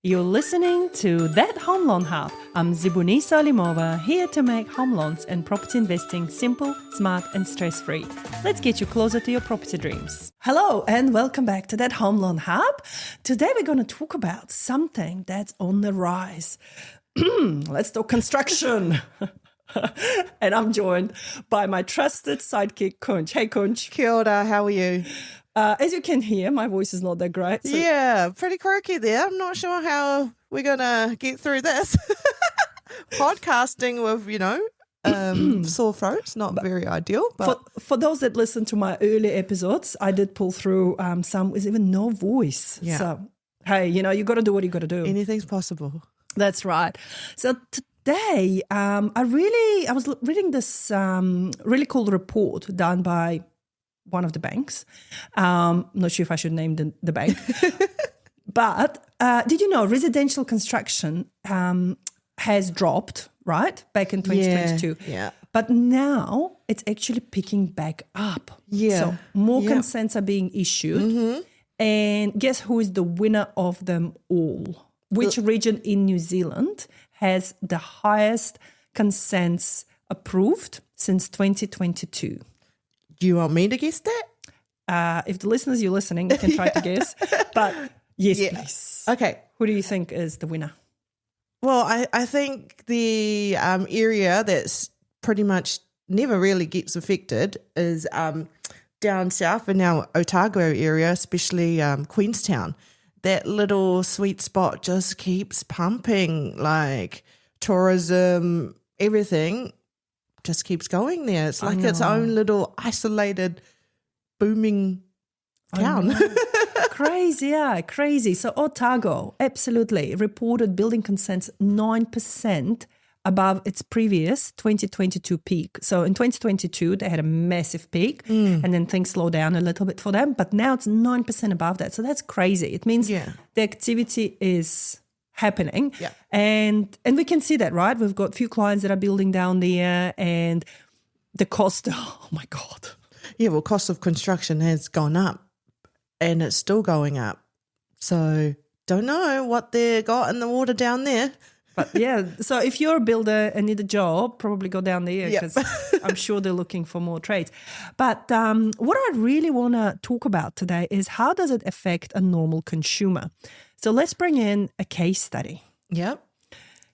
You're listening to That Home Loan Hub. I'm Zibuni Salimova, here to make home loans and property investing simple, smart and stress-free. Let's get you closer to your property dreams. Hello and welcome back to That Home Loan Hub. Today we're going to talk about something that's on the rise. Let's talk construction. And I'm joined by my trusted sidekick, Kunch. Hey, Kunch. Kia ora, how are you? As you can hear, my voice is not that great. So Yeah, pretty croaky there. I'm not sure how we're going to get through this. Podcasting with, sore throats, not very ideal. But For those that listen to my early episodes, I did pull through some with even no voice. Yeah. So, hey, you got to do what you got to do. anything's possible. That's right. So today, I was reading this really cool report done by one of the banks. Not sure if I should name the bank. But did you know residential construction has dropped, right, back in 2022? Yeah. But now it's actually picking back up. Yeah. So more consents are being issued. Mm-hmm. And guess who is the winner of them all? Which region in New Zealand has the highest consents approved since 2022? Do you want me to guess that? If the listeners, you're listening, you can try to guess. But yes, please. Okay. Who do you think is the winner? Well, I think the area that's pretty much never really gets affected is down south in our Otago area, especially Queenstown. That little sweet spot just keeps pumping, like tourism, everything just keeps going there. It's like its own little isolated booming town. Crazy. So Otago, absolutely, reported building consents 9% above its previous 2022 peak. So in 2022, they had a massive peak and then things slowed down a little bit for them. But now it's 9% above that. So that's crazy. It means the activity is happening. Yeah. And we can see that, right? We've got a few clients that are building down there and the cost, oh my God. Yeah, well, cost of construction has gone up and it's still going up. So don't know what they got in the water down there. But yeah, so if you're a builder and need a job, probably go down there because I'm sure they're looking for more trades. But what I really want to talk about today is how does it affect a normal consumer? So let's bring in a case study. Yep.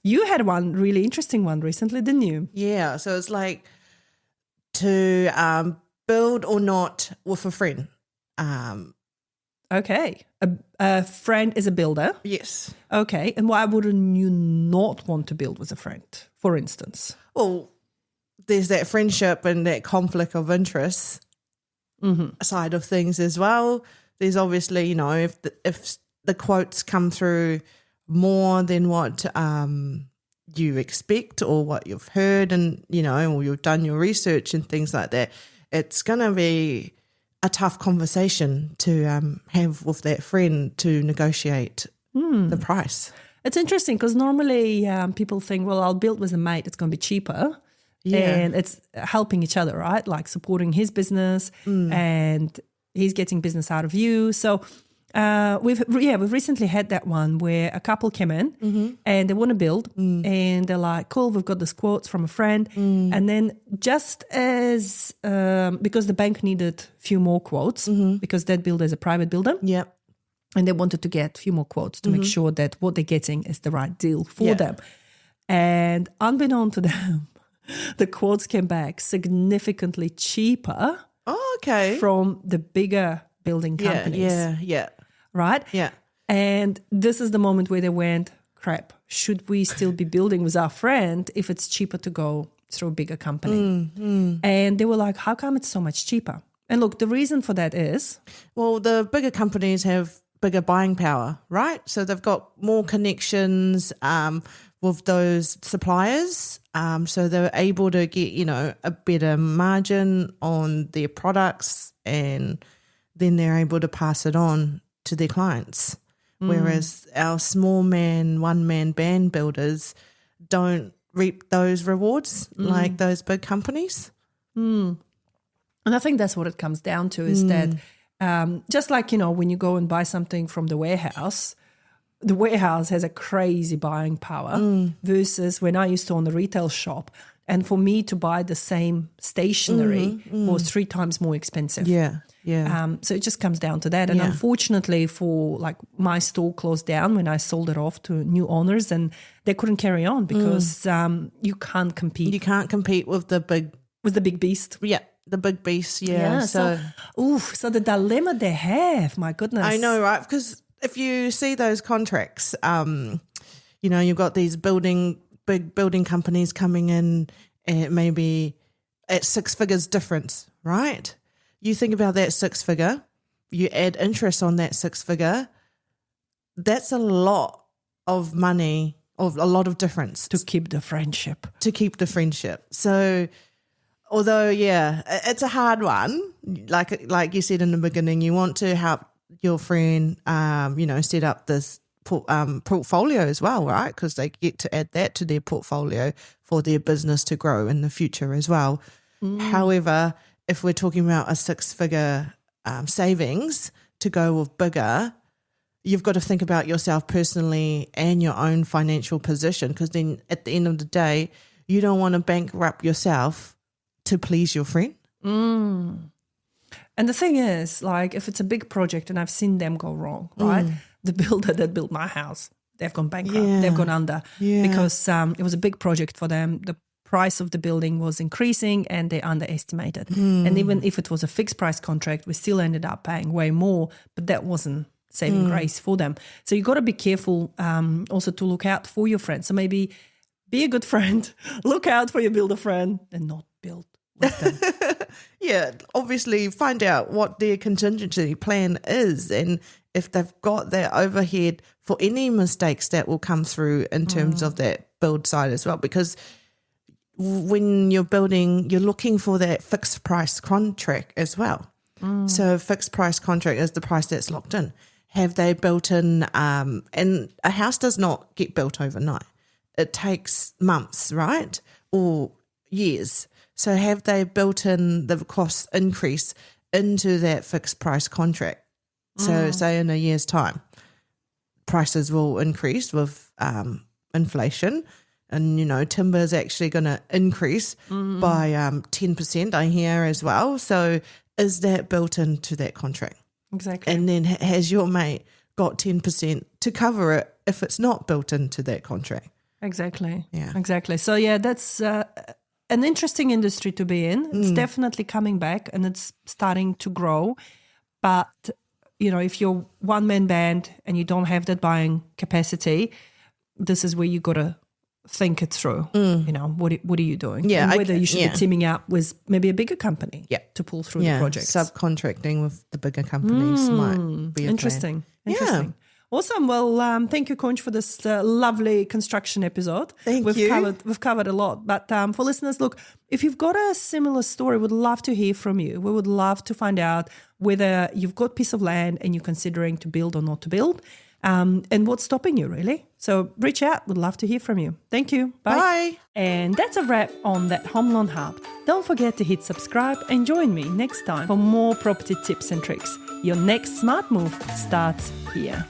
You had one really interesting one recently, didn't you? Yeah, so it's like to build or not with a friend. Okay. A friend is a builder. Yes. Okay. And why wouldn't you not want to build with a friend, for instance? Well, there's that friendship and that conflict of interest side of things as well. There's obviously, if the quotes come through more than what you expect or what you've heard and, or you've done your research and things like that, it's going to be a tough conversation to have with that friend to negotiate the price. It's interesting because normally people think, well, I'll build with a mate, it's going to be cheaper. Yeah. And it's helping each other, right? Like supporting his business and he's getting business out of you. So we've recently had that one where a couple came in and they want to build and they're like, cool, we've got this quotes from a friend. And then just as, because the bank needed a few more quotes because that builder is a private builder. Yeah. And they wanted to get a few more quotes to make sure that what they're getting is the right deal for them. And unbeknown to them, the quotes came back significantly cheaper from the bigger building companies. Yeah. Right? Yeah. And this is the moment where they went, crap, should we still be building with our friend if it's cheaper to go through a bigger company? And they were like, how come it's so much cheaper? And look, the reason for that is? Well, the bigger companies have bigger buying power, right? So they've got more connections with those suppliers. So they're able to get, a better margin on their products and then they're able to pass it on to their clients. Whereas our small one-man band builders don't reap those rewards like those big companies. And I think that's what it comes down to is that just like, when you go and buy something from the warehouse, the warehouse has a crazy buying power versus when I used to own the retail shop. And for me to buy the same stationery was 3 times more expensive. Yeah. So it just comes down to that. And unfortunately for like my store closed down when I sold it off to new owners and they couldn't carry on because you can't compete. You can't compete with the big beast. Yeah. The big beast. Yeah. So the dilemma they have, my goodness. I know, right? Because if you see those contracts, you've got these big building companies coming in at maybe at 6 figures difference, right? You think about that 6 figure, you add interest on that 6 figure, that's a lot of money, of a lot of difference. To keep the friendship. So although, it's a hard one. Like you said in the beginning, you want to help your friend, set up this portfolio as well, right? Because they get to add that to their portfolio for their business to grow in the future as well. However, if we're talking about a 6-figure savings to go with bigger, you've got to think about yourself personally and your own financial position, because then at the end of the day, you don't want to bankrupt yourself to please your friend. And the thing is, like, if it's a big project, and I've seen them go wrong, right? The builder that built my house, they've gone bankrupt, they've gone under because it was a big project for them. The price of the building was increasing and they underestimated. And even if it was a fixed price contract, we still ended up paying way more, but that wasn't saving grace for them. So you got to be careful also to look out for your friends. So maybe be a good friend, look out for your builder friend and not build with them. Obviously find out what their contingency plan is and if they've got their overhead for any mistakes that will come through in terms of that build side as well. Because when you're building, you're looking for that fixed price contract as well. So a fixed price contract is the price that's locked in. Have they built in, and a house does not get built overnight. It takes months, right? Or years. So have they built in the cost increase into that fixed price contract? So say in a year's time, prices will increase with inflation, and timber is actually going to increase by 10%, I hear as well. So is that built into that contract? Exactly. And then has your mate got 10% to cover it if it's not built into that contract? Exactly. Yeah. Exactly. So that's an interesting industry to be in. It's definitely coming back and it's starting to grow. But, if you're one-man band and you don't have that buying capacity, this is where you got to think it through. What are you doing? Yeah, and whether you should be teaming up with maybe a bigger company to pull through the projects. Subcontracting with the bigger companies might be a interesting. plan. Interesting. Awesome. Well, thank you, Conch, for this lovely construction episode. Thank you. We've covered a lot. But for listeners, look, if you've got a similar story, we'd love to hear from you. We would love to find out whether you've got a piece of land and you're considering to build or not to build, and what's stopping you, really. So reach out. We'd love to hear from you. Thank you. Bye. And that's a wrap on That Home Loan Hub. Don't forget to hit subscribe and join me next time for more property tips and tricks. Your next smart move starts here.